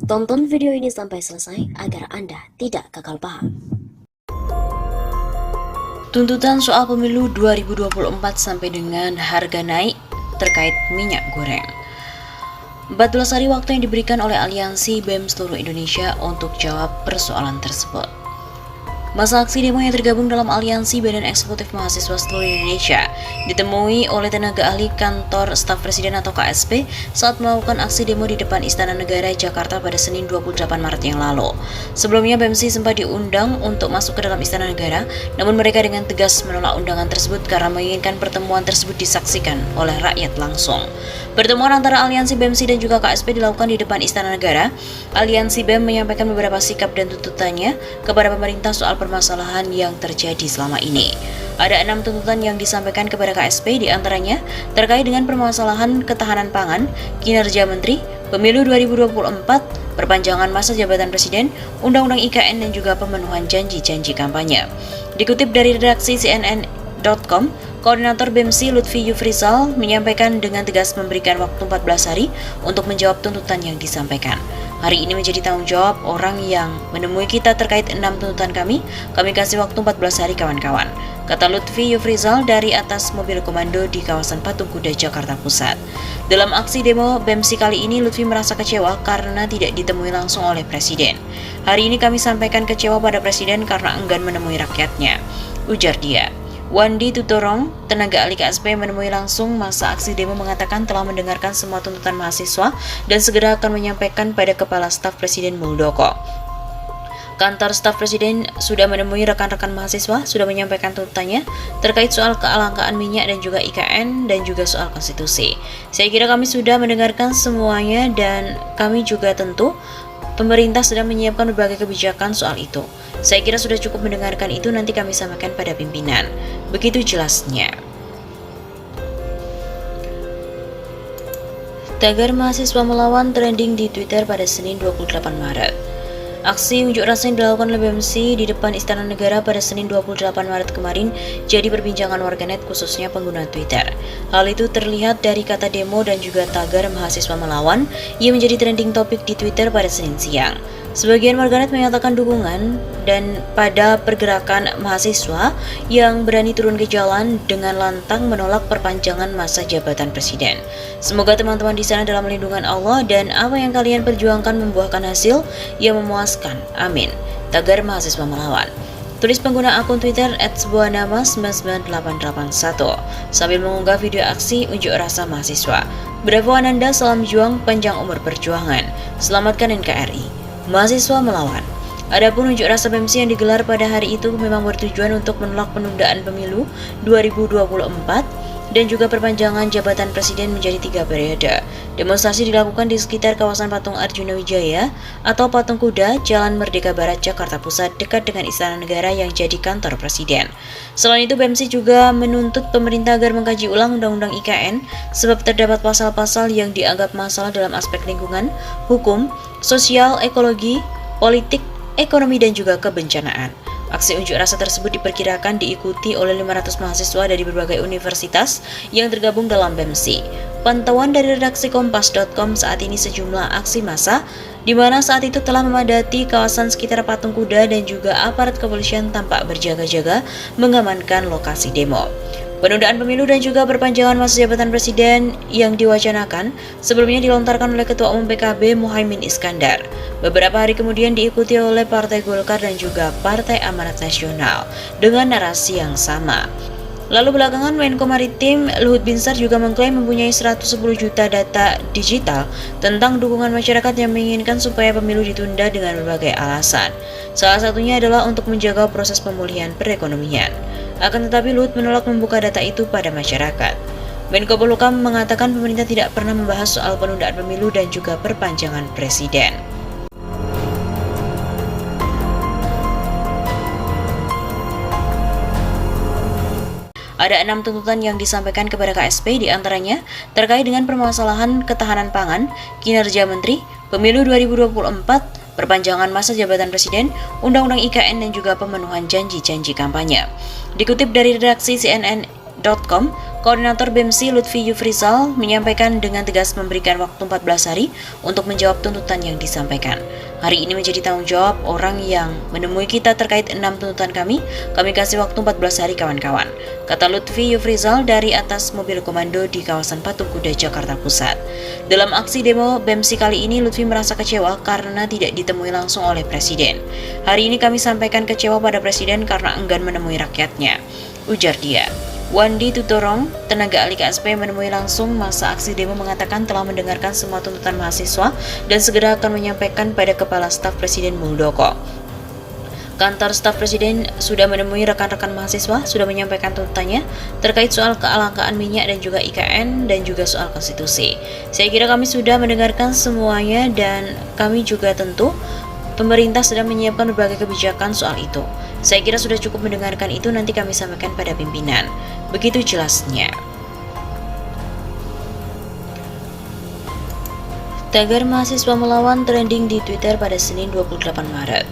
Tonton video ini sampai selesai agar Anda tidak gagal paham. Tuntutan soal pemilu 2024 sampai dengan harga naik terkait minyak goreng. 14 hari waktu yang diberikan oleh Aliansi BEM seluruh Indonesia untuk jawab persoalan tersebut. Masa aksi demo yang tergabung dalam Aliansi Badan Eksekutif Mahasiswa seluruh Indonesia ditemui oleh tenaga ahli kantor staf presiden atau KSP saat melakukan aksi demo di depan Istana Negara Jakarta pada Senin 28 Maret yang lalu. Sebelumnya BEMSI sempat diundang untuk masuk ke dalam Istana Negara, namun mereka dengan tegas menolak undangan tersebut karena menginginkan pertemuan tersebut disaksikan oleh rakyat langsung. Pertemuan antara Aliansi BEMSI dan juga KSP dilakukan di depan Istana Negara. Aliansi BEM menyampaikan beberapa sikap dan tuntutannya kepada pemerintah soal permasalahan yang terjadi selama ini. Ada 6 tuntutan yang disampaikan kepada KSP, diantaranya terkait dengan permasalahan ketahanan pangan, kinerja menteri, pemilu 2024, perpanjangan masa jabatan presiden, undang-undang IKN, dan juga pemenuhan janji-janji kampanye. Dikutip dari redaksi CNN.com, Koordinator BEMSI Lutfi Yufrizal menyampaikan dengan tegas memberikan waktu 14 hari untuk menjawab tuntutan yang disampaikan. Hari ini menjadi tanggung jawab orang yang menemui kita terkait 6 tuntutan kami kasih waktu 14 hari kawan-kawan, kata Lutfi Yufrizal dari atas mobil komando di kawasan Patung Kuda, Jakarta Pusat. Dalam aksi demo BEMSI kali ini, Lutfi merasa kecewa karena tidak ditemui langsung oleh Presiden. Hari ini kami sampaikan kecewa pada Presiden karena enggan menemui rakyatnya, ujar dia. Wandi Tutorong, tenaga ahli KSP yang menemui langsung masa aksi demo, mengatakan telah mendengarkan semua tuntutan mahasiswa dan segera akan menyampaikan pada Kepala Staf Presiden Muldoko. Kantor Staf Presiden sudah menemui rekan-rekan mahasiswa, sudah menyampaikan tuntutannya terkait soal kelangkaan minyak dan juga IKN dan juga soal konstitusi. Saya kira kami sudah mendengarkan semuanya dan kami juga tentu pemerintah sedang menyiapkan berbagai kebijakan soal itu. Saya kira sudah cukup mendengarkan itu, nanti kami sampaikan pada pimpinan. Begitu jelasnya. Tagar mahasiswa melawan trending di Twitter pada Senin 28 Maret. Aksi unjuk rasa yang dilakukan oleh BEMSI di depan Istana Negara pada Senin 28 Maret kemarin jadi perbincangan warganet khususnya pengguna Twitter. Hal itu terlihat dari kata demo dan juga tagar mahasiswa melawan yang menjadi trending topik di Twitter pada Senin siang. Sebagian warganet menyatakan dukungan dan pada pergerakan mahasiswa yang berani turun ke jalan dengan lantang menolak perpanjangan masa jabatan presiden. Semoga teman-teman di sana dalam lindungan Allah dan apa yang kalian perjuangkan membuahkan hasil yang memuaskan. Amin. Tagar mahasiswa melawan. Tulis pengguna akun Twitter @sebuahnama99881 sambil mengunggah video aksi unjuk rasa mahasiswa. Bravo Ananda, salam juang, panjang umur perjuangan. Selamatkan NKRI. Mahasiswa melawan. Adapun unjuk rasa BEMSI yang digelar pada hari itu memang bertujuan untuk menolak penundaan pemilu 2024 dan juga perpanjangan jabatan presiden menjadi 3 periode. Demonstrasi dilakukan di sekitar kawasan Patung Arjuna Wijaya atau Patung Kuda, Jalan Merdeka Barat, Jakarta Pusat, dekat dengan Istana Negara yang jadi kantor presiden. Selain itu, BEMSI juga menuntut pemerintah agar mengkaji ulang Undang-Undang IKN sebab terdapat pasal-pasal yang dianggap masalah dalam aspek lingkungan, hukum, sosial, ekologi, politik, ekonomi, dan juga kebencanaan. Aksi unjuk rasa tersebut diperkirakan diikuti oleh 500 mahasiswa dari berbagai universitas yang tergabung dalam BEMSI. Pantauan dari redaksi Kompas.com, saat ini sejumlah aksi massa di mana saat itu telah memadati kawasan sekitar Patung Kuda dan juga aparat kepolisian tampak berjaga-jaga mengamankan lokasi demo. Penundaan pemilu dan juga perpanjangan masa jabatan presiden yang diwacanakan sebelumnya dilontarkan oleh Ketua Umum PKB Muhaimin Iskandar. Beberapa hari kemudian diikuti oleh Partai Golkar dan juga Partai Amanat Nasional dengan narasi yang sama. Lalu belakangan Menko Maritim Luhut Binsar juga mengklaim mempunyai 110 juta data digital tentang dukungan masyarakat yang menginginkan supaya pemilu ditunda dengan berbagai alasan. Salah satunya adalah untuk menjaga proses pemulihan perekonomian. Akan tetapi Luhut menolak membuka data itu pada masyarakat. Menko Polhukam mengatakan pemerintah tidak pernah membahas soal penundaan pemilu dan juga perpanjangan presiden. Ada 6 tuntutan yang disampaikan kepada KSP, diantaranya terkait dengan permasalahan ketahanan pangan, kinerja menteri, pemilu 2024, perpanjangan masa jabatan presiden, undang-undang IKN, dan juga pemenuhan janji-janji kampanye. Dikutip dari redaksi CNN Detik.com, Koordinator BEMSI Lutfi Yufrizal menyampaikan dengan tegas memberikan waktu 14 hari untuk menjawab tuntutan yang disampaikan. Hari ini menjadi tanggung jawab orang yang menemui kita terkait 6 tuntutan kami kasih waktu 14 hari kawan-kawan, kata Lutfi Yufrizal dari atas mobil komando di kawasan Patung Kuda, Jakarta Pusat. Dalam aksi demo BEMSI kali ini, Lutfi merasa kecewa karena tidak ditemui langsung oleh Presiden. Hari ini kami sampaikan kecewa pada Presiden karena enggan menemui rakyatnya, ujar dia. Wandi Tutorong, tenaga ahli KSP menemui langsung masa aksi demo, mengatakan telah mendengarkan semua tuntutan mahasiswa dan segera akan menyampaikan pada Kepala Staf Presiden Muldoko. Kantor Staf Presiden sudah menemui rekan-rekan mahasiswa, sudah menyampaikan tuntutannya terkait soal kelangkaan minyak dan juga IKN dan juga soal konstitusi. Saya kira kami sudah mendengarkan semuanya dan kami juga tentu pemerintah sedang menyiapkan berbagai kebijakan soal itu. Saya kira sudah cukup mendengarkan itu, nanti kami sampaikan pada pimpinan. Begitu jelasnya. Tagar mahasiswa melawan trending di Twitter pada Senin 28 Maret.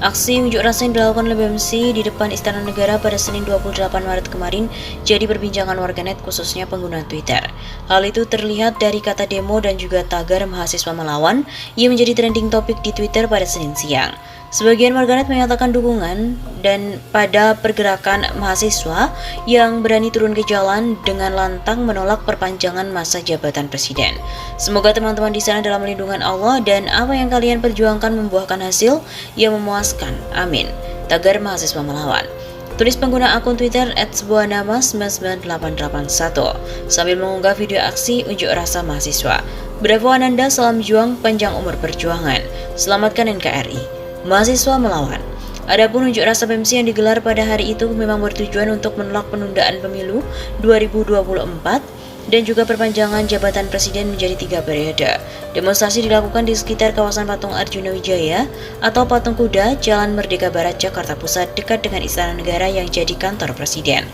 Aksi unjuk rasa yang dilakukan oleh BEMSI di depan Istana Negara pada Senin 28 Maret kemarin jadi perbincangan warganet, khususnya pengguna Twitter. Hal itu terlihat dari kata demo dan juga tagar mahasiswa melawan yang menjadi trending topik di Twitter pada Senin siang. Sebagian warganet menyatakan dukungan dan pada pergerakan mahasiswa yang berani turun ke jalan dengan lantang menolak perpanjangan masa jabatan presiden. Semoga teman-teman di sana dalam lindungan Allah dan apa yang kalian perjuangkan membuahkan hasil yang memuaskan. Amin. Tagar mahasiswa melawan. Tulis pengguna akun Twitter @sebuahnama99881 sambil mengunggah video aksi unjuk rasa mahasiswa. Bravo Ananda, salam juang, panjang umur perjuangan. Selamatkan NKRI. Mahasiswa melawan. Adapun unjuk rasa BEMSI yang digelar pada hari itu memang bertujuan untuk menolak penundaan pemilu 2024 dan juga perpanjangan jabatan presiden menjadi 3 periode. Demonstrasi dilakukan di sekitar kawasan Patung Arjuna Wijaya atau Patung Kuda, Jalan Merdeka Barat, Jakarta Pusat, dekat dengan Istana Negara yang jadi kantor presiden.